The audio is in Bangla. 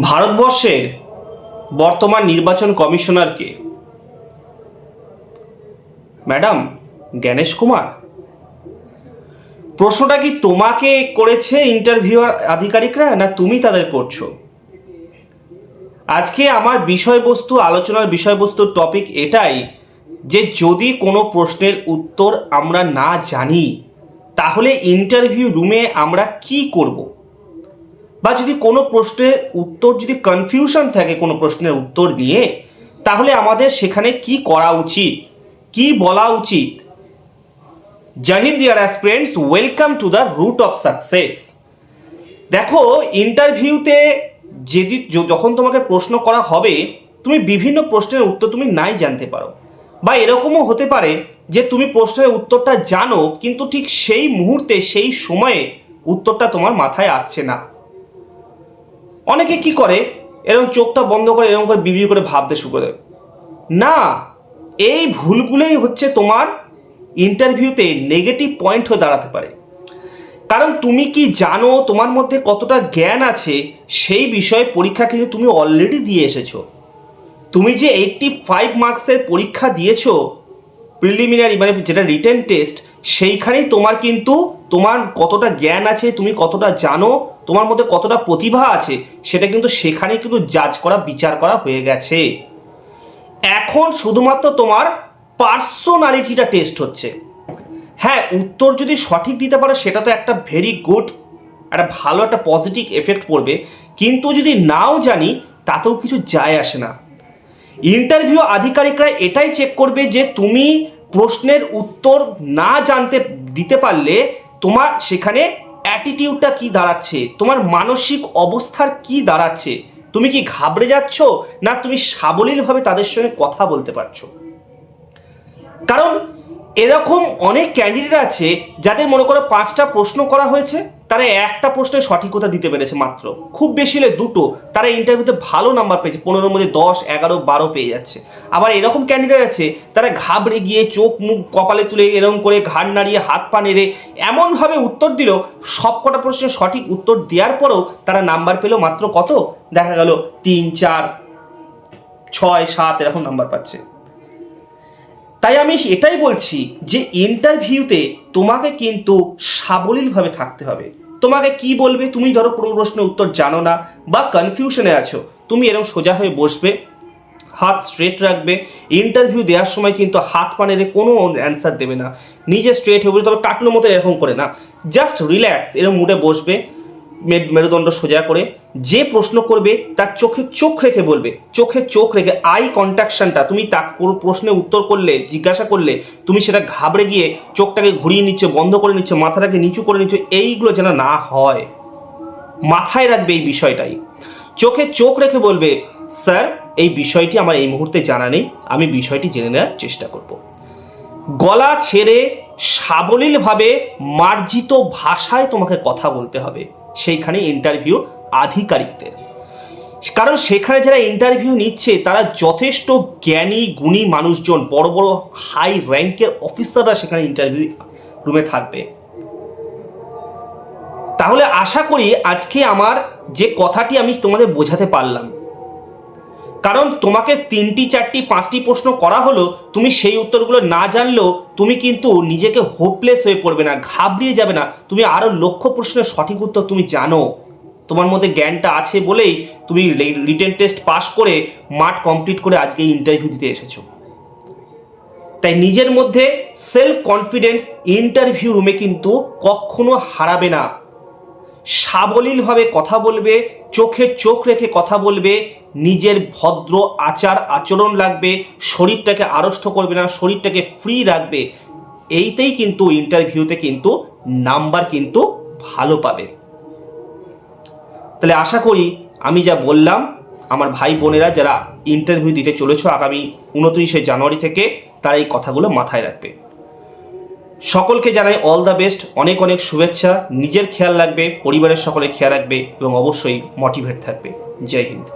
ভারতবর্ষের বর্তমান নির্বাচন কমিশনার কে? ম্যাডাম জ্ঞানেশ কুমার। প্রশ্নটা কি তোমাকে করেছে ইন্টারভিউয়ার আধিকারিকরা, না তুমি তাদের করছো? আজকে আমার বিষয়বস্তু, আলোচনার বিষয়বস্তুর টপিক এটাই যে যদি কোনো প্রশ্নের উত্তর আমরা না জানি তাহলে ইন্টারভিউ রুমে আমরা কি করব, বা যদি কোনো প্রশ্নের উত্তর যদি কনফিউশন থাকে কোনো প্রশ্নের উত্তর নিয়ে, তাহলে আমাদের সেখানে কি করা উচিত, কি বলা উচিত। জয় হিন্দ dear aspirants, welcome to the root of success. দেখো, ইন্টারভিউতে যখন তোমাকে প্রশ্ন করা হবে, তুমি বিভিন্ন প্রশ্নের উত্তর তুমি নাই জানতে পারো, বা এরকমও হতে পারে যে তুমি প্রশ্নের উত্তরটা জানো কিন্তু ঠিক সেই মুহূর্তে সেই সময়ে উত্তরটা তোমার মাথায় আসছে না। অনেকে কি করে, এরকম চোখটা বন্ধ করে এরকম করে বিড়বিড় করে ভাবতে শুরু করে। না, এই ভুলগুলোই হচ্ছে তোমার ইন্টারভিউতে নেগেটিভ পয়েন্ট হয়ে দাঁড়াতে পারে। কারণ তুমি কি জানো, তোমার মধ্যে কতটা জ্ঞান আছে সেই বিষয়ে পরীক্ষা কিন্তু তুমি অলরেডি দিয়ে এসেছো। তুমি যে 85 মার্কসের পরীক্ষা দিয়েছো প্রিলিমিনারি, মানে যেটা রিটেন টেস্ট, সেইখানেই তোমার কিন্তু তোমার কতটা জ্ঞান আছে, তুমি কতটা জানো, তোমার মধ্যে কতটা প্রতিভা আছে সেটা কিন্তু সেখানেই কিন্তু জাজ করা, বিচার করা হয়ে গেছে। এখন শুধুমাত্র তোমার পার্সোনালিটিটা টেস্ট হচ্ছে। হ্যাঁ, উত্তর যদি সঠিক দিতে পারো সেটা তো একটা ভেরি গুড, একটা ভালো একটা পজিটিভ এফেক্ট পড়বে, কিন্তু যদি নাও জানি তাতেও কিছু যায় আসে না। ইন্টারভিউ আধিকারিকরা এটাই চেক করবে যে তুমি প্রশ্নের উত্তর না দিতে পারলে তোমার সেখানে অ্যাটিটিউডটা কি দাঁড়াচ্ছে, তোমার মানসিক অবস্থার কি দাঁড়াচ্ছে, তুমি কি ঘাবড়ে যাচ্ছ না তুমি সাবলীলভাবে তাদের সঙ্গে কথা বলতে পারছো। কারণ এরকম অনেক ক্যান্ডিডেট আছে যাদের মনে করো 5টা প্রশ্ন করা হয়েছে, তারা একটা প্রশ্নের সঠিকতা দিতে পেরেছে মাত্র, খুব বেশি হলে 2টো, তারা ইন্টারভিউতে ভালো নাম্বার পেয়েছে, 15-র মধ্যে 10, 11, 12 পেয়ে যাচ্ছে। আবার এরকম ক্যান্ডিডেট আছে তারা ঘাবড়ে গিয়ে চোখ মুখ কপালে তুলে এরকম করে ঘাড় নাড়িয়ে হাত পা নেড়ে এমনভাবে উত্তর দিল, সবকটা প্রশ্নের সঠিক উত্তর দেওয়ার পরেও তারা নাম্বার পেল মাত্র কত, দেখা গেল 3, 4, 6, 7 এরকম নাম্বার পাচ্ছে। তাই আমি এটাই বলছি যে ইন্টারভিউতে তোমাকে কিন্তু সাবলীলভাবে থাকতে হবে। তোমাকে কি বলবে, তুমি ধরো কোনো প্রশ্নের উত্তর জানো না বা কনফিউশনে আছো, তুমি এরকম সোজা হয়ে বসবে, হাত স্ট্রেট রাখবে। ইন্টারভিউ দেওয়ার সময় কিন্তু হাত পা নেড়ে কোনো অ্যান্সার দেবে না, নিজে স্ট্রেট হয়ে বসবে, তবে কার্টুনের মতো এরকম করে না, জাস্ট রিল্যাক্স এরকম মুডে বসবে, মেরুদণ্ড সোজা করে। যে প্রশ্ন করবে তার চোখে চোখ রেখে বলবে, চোখে চোখ রেখে আই কন্ট্যাকশনটা, তুমি তার কোনো প্রশ্নের উত্তর করলে, জিজ্ঞাসা করলে তুমি সেটা ঘাবড়ে গিয়ে চোখটাকে ঘুরিয়ে নিচ্ছ, বন্ধ করে নিচ্ছ, মাথাটাকে নিচু করে নিচ্ছ, এইগুলো যেন না হয়। মাথায় রাখবে এই বিষয়টাই। চোখে চোখ রেখে বলবে, স্যার এই বিষয়টি আমার এই মুহূর্তে জানা নেই, আমি বিষয়টি জেনে নেওয়ার চেষ্টা করব। গলা ছেড়ে সাবলীলভাবে মার্জিত ভাষায় তোমাকে কথা বলতে হবে সেইখানে ইন্টারভিউ আধিকারিকদের। কারণ সেখানে যারা ইন্টারভিউ নিচ্ছে তারা যথেষ্ট জ্ঞানী গুণী মানুষজন, বড় বড় হাই র্যাঙ্কের অফিসাররা সেখানে ইন্টারভিউ রুমে থাকবে। তাহলে আশা করি আজকে আমার যে কথাটি আমি তোমাদের বোঝাতে পারলাম। কারণ তোমাকে 3টি 4টি 5টি প্রশ্ন করা হলো, তুমি সেই উত্তরগুলো না জানলেও তুমি কিন্তু নিজেকে হোপলেস হয়ে পড়বে না, ঘাবড়িয়ে যাবে না। তুমি আরও লক্ষ প্রশ্নের সঠিক উত্তর তুমি জানো, তোমার মধ্যে জ্ঞানটা আছে বলেই তুমি রিটেন টেস্ট পাস করে মাঠ কমপ্লিট করে আজকে ইন্টারভিউ দিতে এসেছো। তাই নিজের মধ্যে সেলফ কনফিডেন্স ইন্টারভিউ রুমে কিন্তু কখনো হারাবে না। সাবলীলভাবে কথা বলবে, চোখে চোখ রেখে কথা বলবে, নিজের ভদ্র আচার আচরণ রাখবে, শরীরটাকে আড়ষ্ট করবে না, শরীরটাকে ফ্রি রাখবে। এইতেই কিন্তু ইন্টারভিউতে কিন্তু নাম্বার কিন্তু ভালো পাবে। তাহলে আশা করি আমি যা বললাম, আমার ভাই বোনেরা যারা ইন্টারভিউ দিতে চলেছ আগামী 29শে জানুয়ারি থেকে, তারা এই কথাগুলো মাথায় রাখবে। সকলকে জানাই অল দ্য বেস্ট, অনেক অনেক শুভেচ্ছা। নিজের খেয়াল রাখবে, পরিবারের সকলে খেয়াল রাখবে এবং অবশ্যই মোটিভেট থাকবে। জয় হিন্দ।